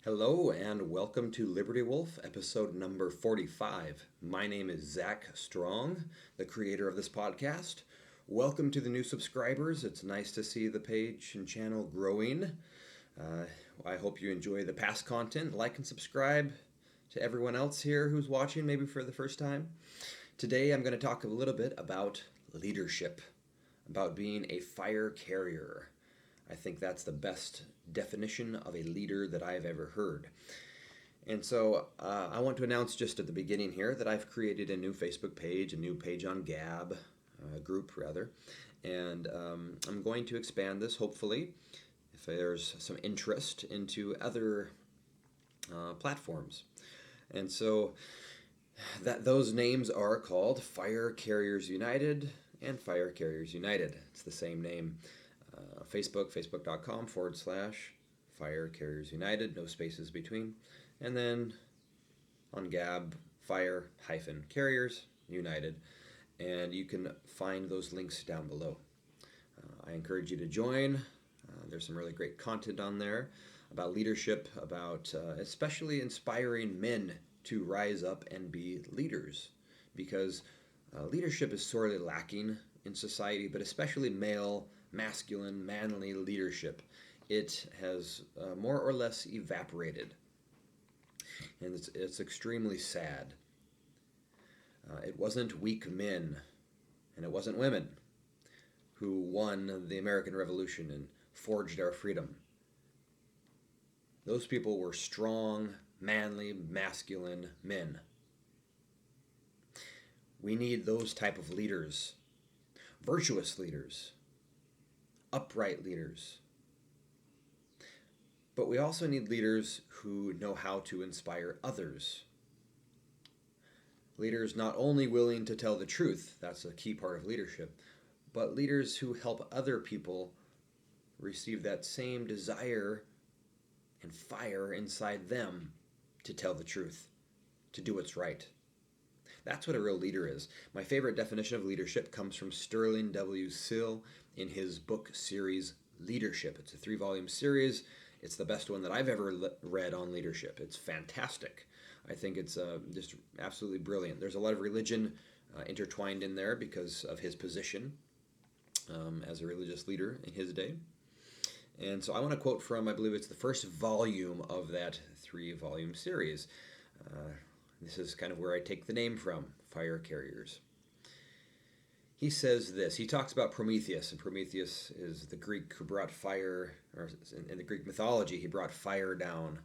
Hello and welcome to Liberty Wolf, episode number 45. My name is Zach Strong, the creator of this podcast. Welcome to the new subscribers. It's nice to see the page and channel growing. I hope you enjoy the past content. Like and subscribe to everyone else here who's watching maybe for the first time. Today I'm going to talk a little bit about leadership, about being a fire carrier. I think that's the best definition of a leader that I've ever heard. And so I want to announce just at the beginning here that I've created a new Facebook page, a new page on Gab, group rather, and I'm going to expand this hopefully if there's some interest into other platforms. And so those names are called Fire Carriers United and Fire Carriers United. It's the same name. Facebook.com/Fire Carriers United, no spaces between. And then on Gab, Fire-Carriers United. And you can find those links down below. I encourage you to join. There's some really great content on there about leadership, about especially inspiring men to rise up and be leaders. Because leadership is sorely lacking in society, but especially male, masculine, manly leadership. It has more or less evaporated. And it's extremely sad. It wasn't weak men, and it wasn't women who won the American Revolution and forged our freedom. Those people were strong, manly, masculine men. We need those type of leaders, virtuous leaders, upright leaders. But we also need leaders who know how to inspire others. Leaders not only willing to tell the truth, that's a key part of leadership, but leaders who help other people receive that same desire and fire inside them to tell the truth, to do what's right. That's what a real leader is. My favorite definition of leadership comes from Sterling W. Sill in his book series, Leadership. It's a 3-volume series. It's the best one that I've ever read on leadership. It's fantastic. I think it's just absolutely brilliant. There's a lot of religion intertwined in there because of his position as a religious leader in his day. And so I want to quote from, I believe it's the first volume of that 3-volume series. This is kind of where I take the name from, Fire Carriers. He says this. He talks about Prometheus, and Prometheus is the Greek who brought fire, or in the Greek mythology, he brought fire down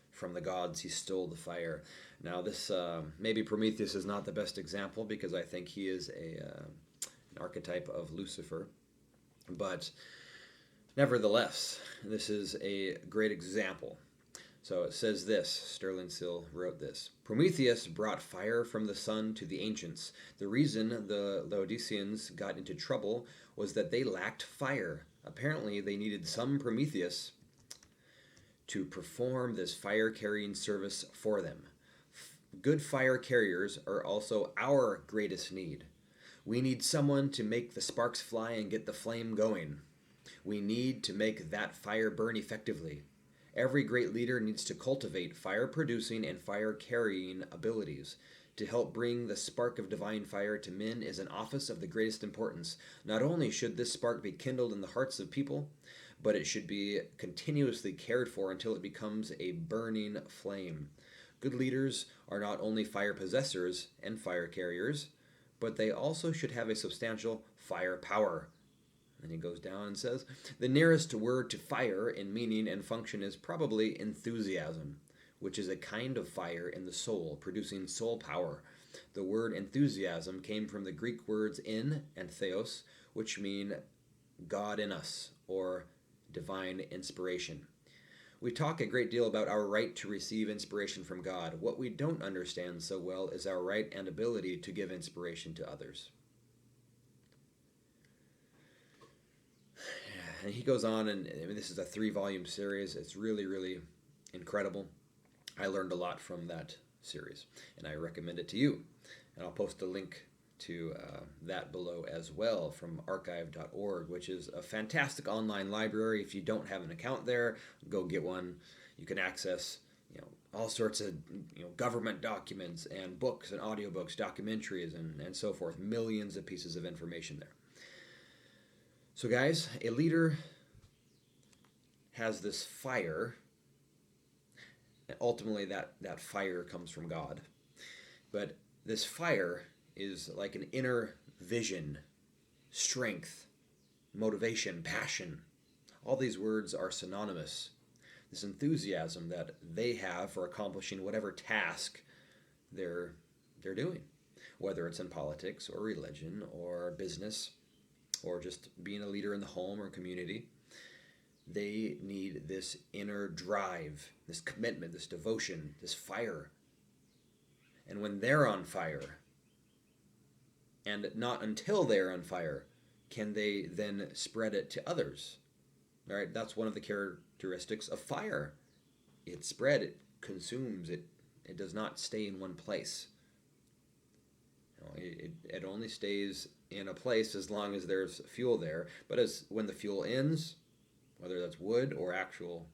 from the gods. He stole the fire. Now this, maybe Prometheus is not the best example because I think he is an archetype of Lucifer. But nevertheless, this is a great example. So it says this, Sterling Sill wrote this. Prometheus brought fire from the sun to the ancients. The reason the Laodiceans got into trouble was that they lacked fire. Apparently they needed some Prometheus to perform this fire-carrying service for them. Good fire carriers are also our greatest need. We need someone to make the sparks fly and get the flame going. We need to make that fire burn effectively. Every great leader needs to cultivate fire-producing and fire-carrying abilities. To help bring the spark of divine fire to men is an office of the greatest importance. Not only should this spark be kindled in the hearts of people, but it should be continuously cared for until it becomes a burning flame. Good leaders are not only fire possessors and fire carriers, but they also should have a substantial fire power. And he goes down and says, the nearest word to fire in meaning and function is probably enthusiasm, which is a kind of fire in the soul, producing soul power. The word enthusiasm came from the Greek words in and theos, which mean God in us, or divine inspiration. We talk a great deal about our right to receive inspiration from God. What we don't understand so well is our right and ability to give inspiration to others. And he goes on, and this is a 3-volume series. It's really, really incredible. I learned a lot from that series, and I recommend it to you. And I'll post a link to that below as well from archive.org, which is a fantastic online library. If you don't have an account there, go get one. You can access all sorts of government documents and books and audiobooks, documentaries, and so forth. Millions of pieces of information there. So guys, a leader has this fire. And ultimately, that fire comes from God. But this fire is like an inner vision, strength, motivation, passion. All these words are synonymous. This enthusiasm that they have for accomplishing whatever task they're doing, whether it's in politics or religion or business or just being a leader in the home or community. They need this inner drive, this commitment, this devotion, this fire. And when they're on fire, and not until they're on fire, can they then spread it to others. All right, that's one of the characteristics of fire. It spread, it consumes, it does not stay in one place. It only stays in a place as long as there's fuel there. But when the fuel ends, whether that's wood or actual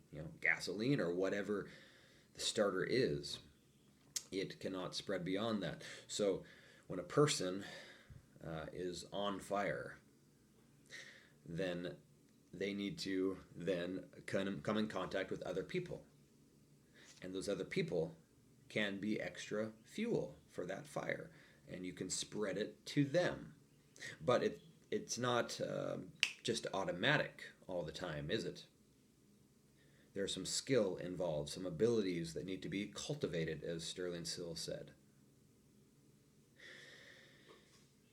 gasoline or whatever the starter is, it cannot spread beyond that. So when a person is on fire, then they need to then come in contact with other people. And those other people can be extra fuel for that fire. And you can spread it to them. But it's not just automatic all the time, is it? There's some skill involved, some abilities that need to be cultivated, as Sterling Sill said.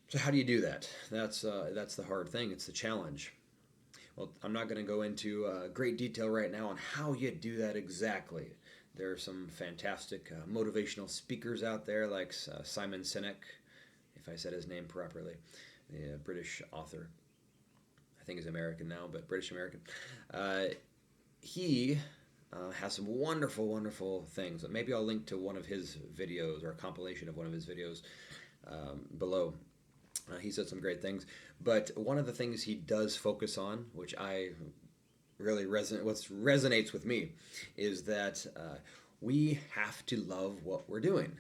So how do you do that? That's the hard thing. It's the challenge. Well, I'm not going to go into great detail right now on how you do that exactly. There are some fantastic motivational speakers out there like Simon Sinek, if I said his name properly, the British author. I think he's American now, but British American. He has some wonderful, wonderful things. Maybe I'll link to one of his videos or a compilation of one of his videos below. He said some great things, but one of the things he does focus on, which I really resonates with me, is that we have to love what we're doing.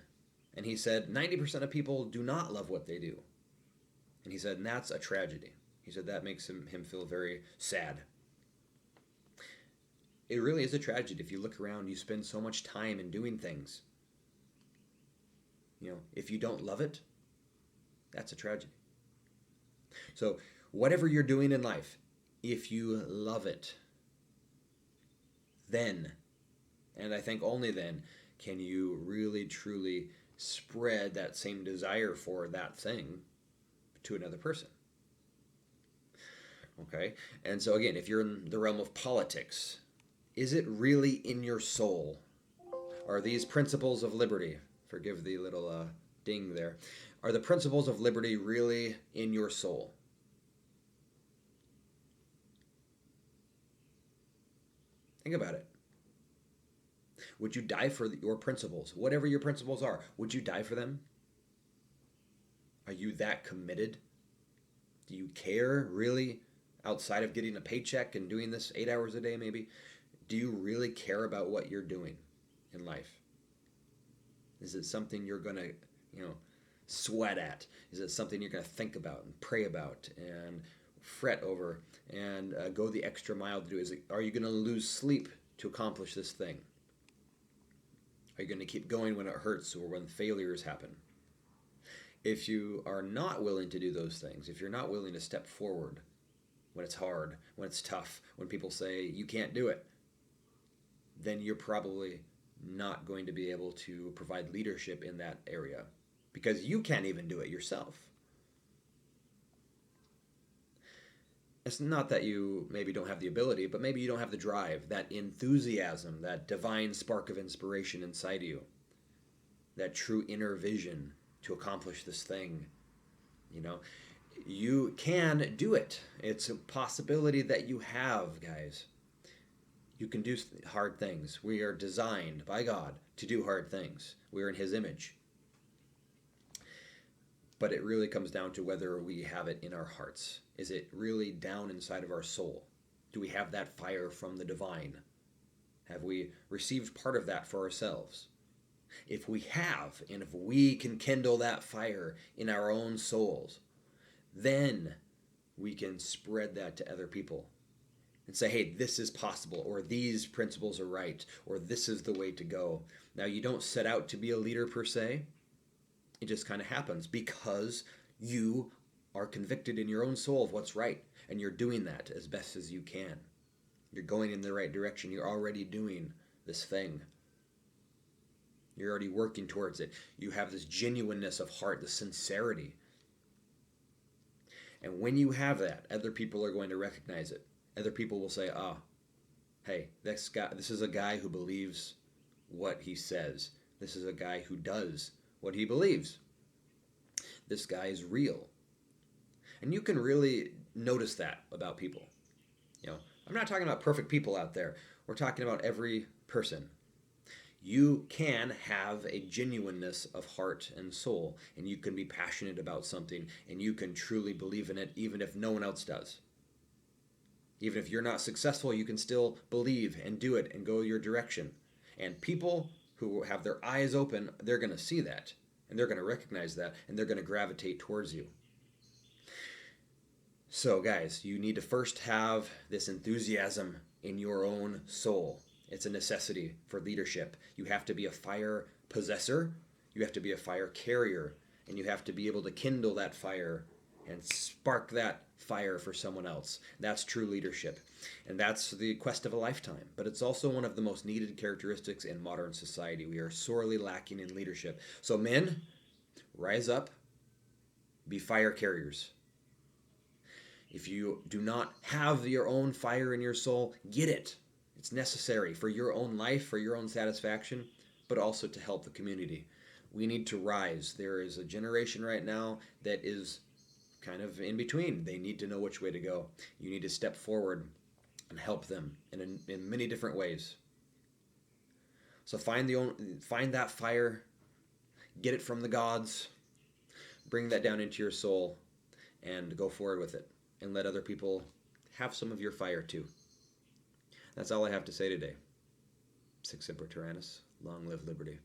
And he said 90% of people do not love what they do. And he said, and that's a tragedy. He said that makes him feel very sad. It really is a tragedy. If you look around, you spend so much time in doing things. If you don't love it, that's a tragedy. So whatever you're doing in life, if you love it, then, and I think only then, can you really truly spread that same desire for that thing to another person. Okay? And so again, if you're in the realm of politics, is it really in your soul? Are these principles of liberty, forgive the little ding there, are the principles of liberty really in your soul? Think about it. Would you die for your principles? Whatever your principles are, would you die for them? Are you that committed? Do you care really, outside of getting a paycheck and doing this 8 hours a day maybe? Do you really care about what you're doing in life? Is it something you're going to, sweat at? Is it something you're going to think about and pray about and fret over and go the extra mile to do? Are you going to lose sleep to accomplish this thing? Are you going to keep going when it hurts or when failures happen? If you are not willing to do those things, if you're not willing to step forward when it's hard, when it's tough, when people say you can't do it, then you're probably not going to be able to provide leadership in that area because you can't even do it yourself. It's not that you maybe don't have the ability, but maybe you don't have the drive, that enthusiasm, that divine spark of inspiration inside you, that true inner vision to accomplish this thing. You can do it. It's a possibility that you have, guys. You can do hard things. We are designed by God to do hard things. We are in His image. But it really comes down to whether we have it in our hearts. Is it really down inside of our soul? Do we have that fire from the divine? Have we received part of that for ourselves? If we have, and if we can kindle that fire in our own souls, then we can spread that to other people and say, hey, this is possible, or these principles are right, or this is the way to go. Now, you don't set out to be a leader per se. It just kind of happens because you are convicted in your own soul of what's right, and you're doing that as best as you can. You're going in the right direction. You're already doing this thing. You're already working towards it. You have this genuineness of heart, this sincerity. And when you have that, other people are going to recognize it. Other people will say, hey, this is a guy who believes what he says. This is a guy who does what he believes. This guy is real. And you can really notice that about people. I'm not talking about perfect people out there. We're talking about every person. You can have a genuineness of heart and soul, and you can be passionate about something, and you can truly believe in it even if no one else does. Even if you're not successful, you can still believe and do it and go your direction. And people who have their eyes open, they're going to see that, and they're going to recognize that, and they're going to gravitate towards you. So guys, you need to first have this enthusiasm in your own soul. It's a necessity for leadership. You have to be a fire possessor, you have to be a fire carrier, and you have to be able to kindle that fire and spark that fire for someone else. That's true leadership. And that's the quest of a lifetime. But it's also one of the most needed characteristics in modern society. We are sorely lacking in leadership. So men, rise up, be fire carriers. If you do not have your own fire in your soul, get it. It's necessary for your own life, for your own satisfaction, but also to help the community. We need to rise. There is a generation right now that is kind of in between. They need to know which way to go. You need to step forward and help them in many different ways. So find that fire, get it from the gods, bring that down into your soul, and go forward with it. And let other people have some of your fire too. That's all I have to say today. Sic Semper Tyrannis. Long live liberty.